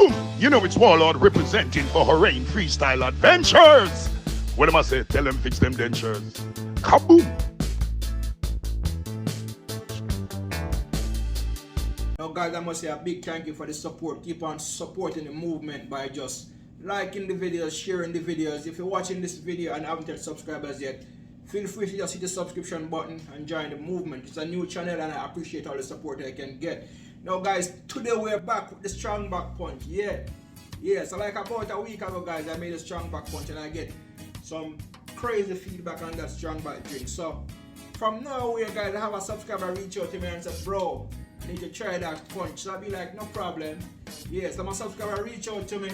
Kaboom! You know it's Warlord representing for Hurrain Freestyle Adventures. What am I say? Tell them fix them dentures. Kaboom! Now guys, I must say a big thank you for the support. Keep on supporting the movement by just liking the videos, sharing the videos. If you're watching this video and haven't yet subscribed as yet, feel free to just hit the subscription button and join the movement. It's a new channel and I appreciate all the support I can get. Now guys, today we're back with the strong back punch. Yeah, so like about a week ago guys, I made a strong back punch and I get some crazy feedback on that strong back drink. So from nowhere guys, I have a subscriber reach out to me and say, bro, I need to try that punch. So I'll be like, no problem. Yeah, so my subscriber reach out to me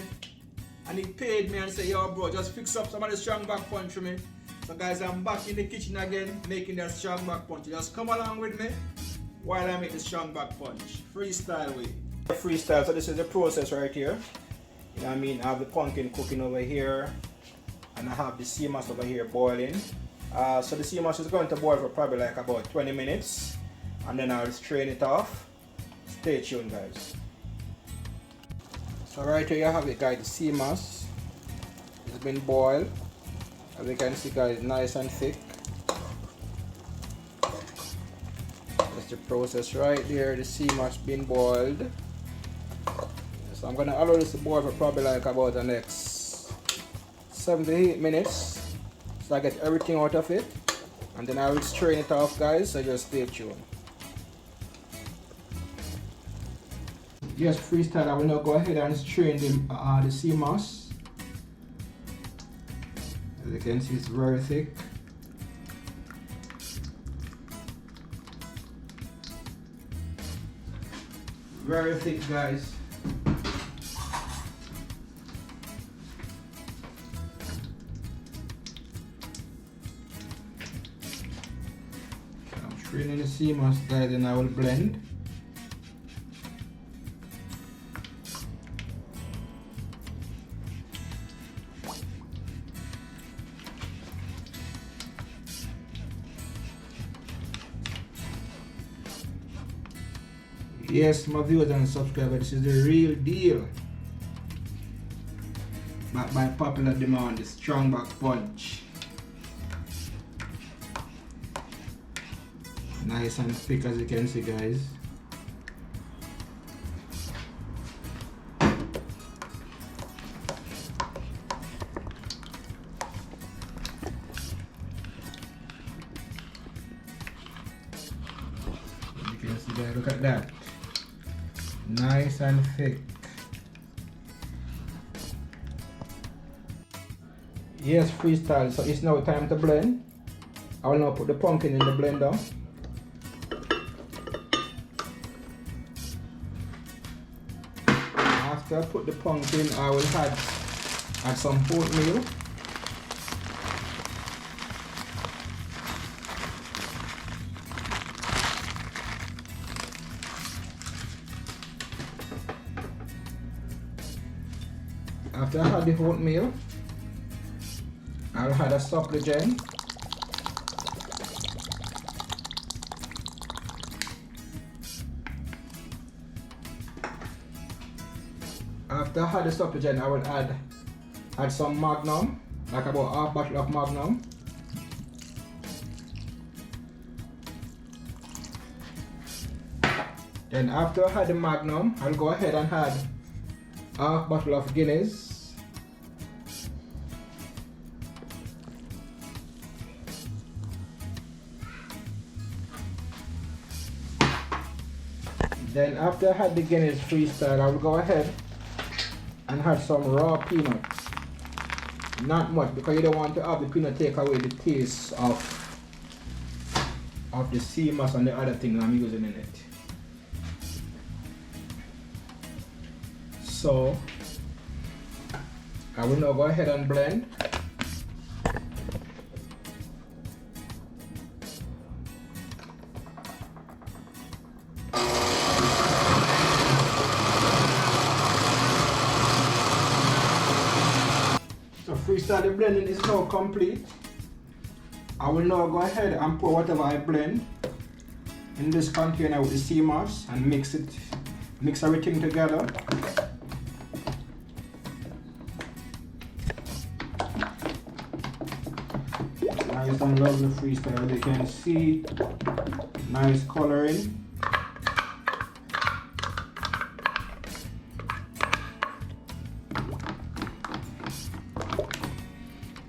and he paid me and say, yo bro, just fix up some of the strong back punch for me. So guys, I'm back in the kitchen again making that strong back punch. Just come along with me while I make the strong back punch. Freestyle way. Freestyle, so this is the process right here. You know what I mean? I have the pumpkin cooking over here and I have the sea moss over here boiling. So the sea moss is going to boil for probably like about 20 minutes and then I'll strain it off. Stay tuned guys. So right here you have it guys, the sea moss. It's been boiled. As you can see guys, nice and thick. That's the process right there. The sea moss been boiled. So I'm gonna allow this to boil for probably like about the next 7 to 8 minutes. So I get everything out of it. And then I will strain it off guys, so just stay tuned. Yes, freestyle, I will now go ahead and strain the sea moss. As you can see, it's very thick. Very thick guys. I'm straining the sea moss guys and I will blend. Yes, my viewers and subscribers, this is the real deal. Back by popular demand, the strong back punch. Nice and thick as you can see guys. You can see that, look at that. Nice and thick. Yes, freestyle. So it's now time to blend. I will now put the pumpkin in the blender. After I put the pumpkin, I will add some oatmeal. After I add the oatmeal, I'll add a supligen. After I add the supligen, I will add some magnum, like about half bottle of magnum. Then after I add the magnum, I'll go ahead and add half bottle of Guinness. Then after I had the Guinness freestyle, I will go ahead and add some raw peanuts. Not much because you don't want to have the peanut take away the taste of the sea moss and the other thing I'm using in it. So I will now go ahead and blend. So freestyle blending is now complete. I will now go ahead and pour whatever I blend in this container with the sea moss and mix everything together. and lovely freestyle. As you can see, nice coloring.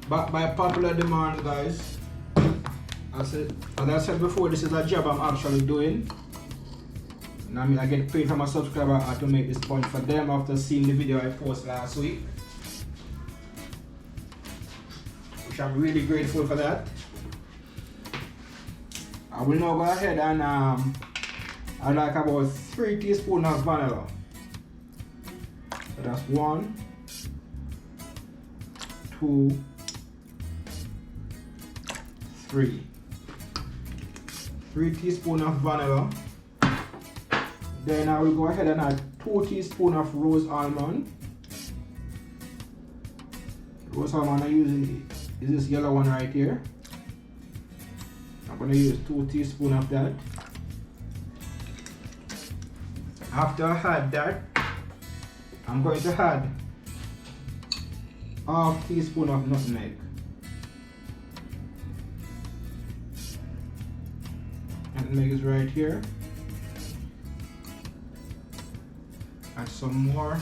But by popular demand, guys, as I said before, this is a job I'm actually doing. And I get paid from a subscriber to make this sponge for them after seeing the video I posted last week. Which I'm really grateful for that. I will now go ahead and I like about 3 teaspoons of vanilla. So that's 1, 2, 3. 3 teaspoons of vanilla. Then I will go ahead and add 2 teaspoons of rose almond. Rose almond I'm using is this yellow one right here. I'm going to use 2 teaspoons of that. After I add that, I'm going to add ½ teaspoon of nutmeg. Nutmeg is right here. Add some more.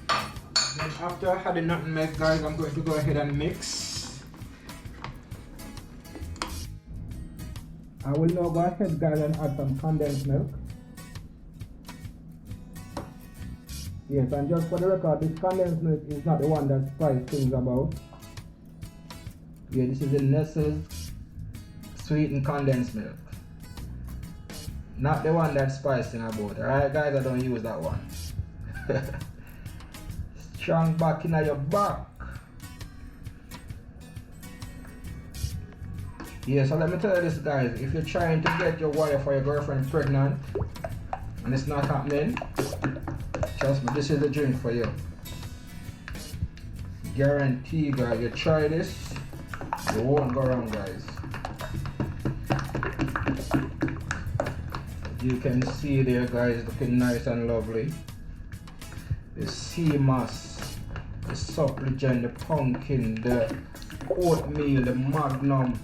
Then after I add the nutmeg, guys, I'm going to go ahead and mix. I will now go ahead, guys, and add some condensed milk. Yes, and just for the record, this condensed milk is not the one that spices things about. Yeah, this is the Nestle's sweetened condensed milk. Not the one that's spicing about. Alright, guys, I don't use that one. Strong back in your back. Yeah, so let me tell you this, guys. If you're trying to get your wife or your girlfriend pregnant and it's not happening, trust me, this is the drink for you. Guarantee, guys. You try this, you won't go wrong, guys. You can see there, guys, looking nice and lovely. The sea moss, the supligen, the pumpkin, the oatmeal, the magnum,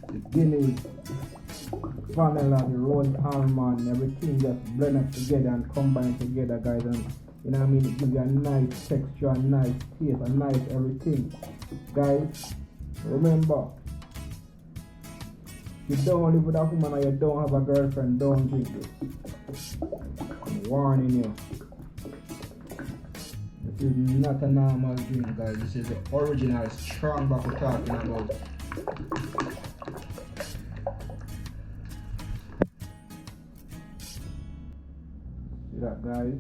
the Guinness, vanilla, the rose almond, everything just blend up together and combine together, guys. And you know what I mean, it gives you a nice texture, a nice taste, a nice everything. Guys, remember, if you don't live with a woman or you don't have a girlfriend, don't drink this. I'm warning you. This is not a normal drink, guys. This is the original strong back we're talking about. See that, guys?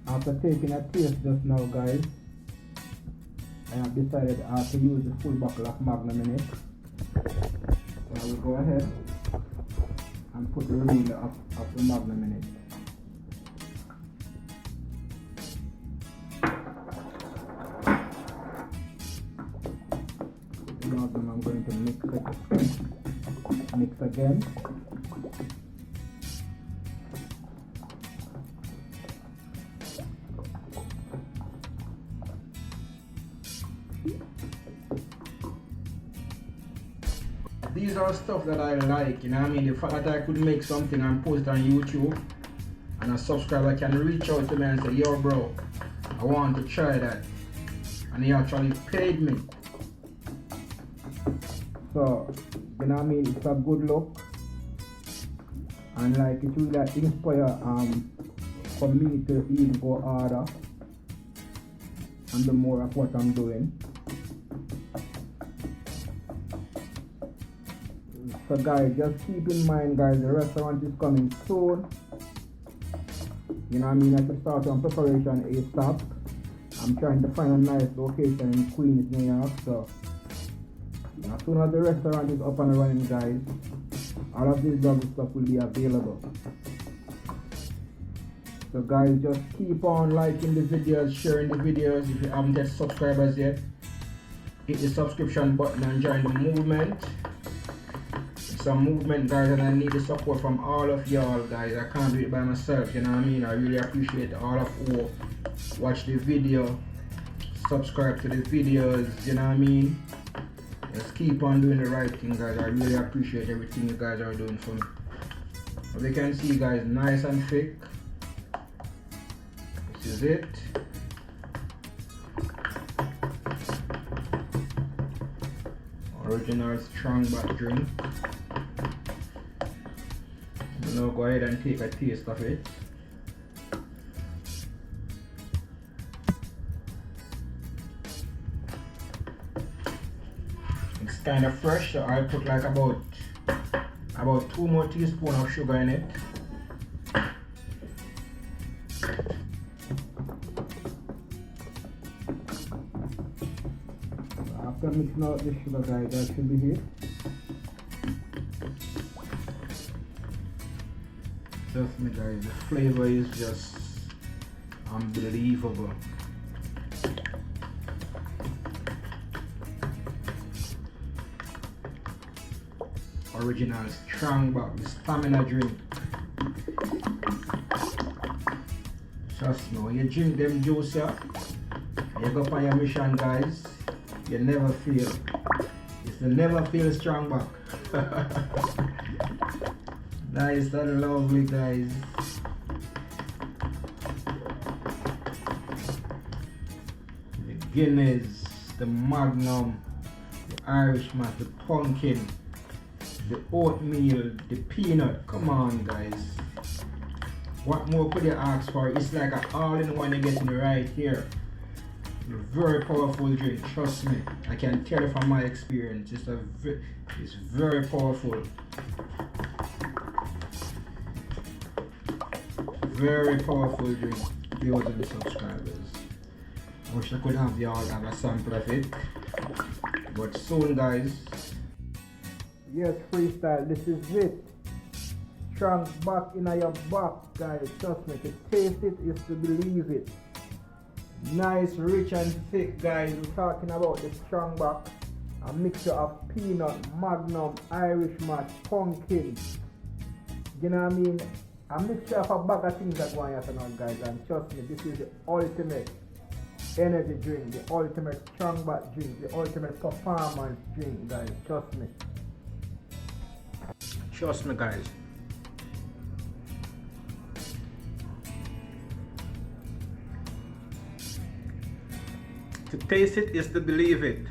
After taking a taste just now, guys, I have decided to use the full bottle of magnum in it. So I will go ahead and put the remainder of the magnum in it. The magnum I'm going to mix again. These are stuff that I like, you know what I mean? The fact that I could make something and post it on YouTube and a subscriber can reach out to me and say, yo bro, I want to try that, and he actually paid me. So, you know what I mean, it's a good look, and like it will like inspire for me to even go harder and do more of what I'm doing. So guys, just keep in mind, guys, the restaurant is coming soon. You know what I mean? I should start on preparation ASAP. I'm trying to find a nice location in Queens, New York. So as soon as the restaurant is up and running, guys, all of this lovely stuff will be available. So guys, just keep on liking the videos, sharing the videos. If you haven't yet subscribers yet, hit the subscription button and join the movement. some movement, guys, and I need the support from all of y'all, guys. I can't do it by myself, you know what I mean? I really appreciate all of who watch the video, subscribe to the videos, you know what I mean? Just keep on doing the right thing, guys. I really appreciate everything you guys are doing for me. As you can see, guys, nice and thick. This is it. Original strong back drink. Now go ahead and take a taste of it. It's kind of fresh, so I put like about 2 more teaspoons of sugar in it. After mixing out the sugar, guys, that should be it. Trust me, guys, the flavor is just unbelievable. Original strong back, the stamina drink. Trust me, when you drink them juice, yeah, you go on your mission, guys, you never feel. It's the never feel strong back. Nice and lovely, guys. The Guinness, the magnum, the Irish mash, the pumpkin, the oatmeal, the peanut. Come on, guys. What more could you ask for? It's like an all-in-one you're getting right here. A very powerful drink, trust me. I can tell you from my experience. It's very powerful. Very powerful drink. Viewers and subscribers. I wish I could have y'all have a sample of it. But soon, guys. Yes, freestyle, this is it. Strong back in your back, guys. Trust me, to taste it is to believe it. Nice, rich and thick, guys. We're talking about the strong back. A mixture of peanut, magnum, Irish mash, pumpkin. You know what I mean? A mixture of a bag of things that one has on, guys. And trust me, this is the ultimate energy drink, the ultimate strong back drink, the ultimate performance drink, guys. Trust me. Trust me, guys. To taste it is to believe it.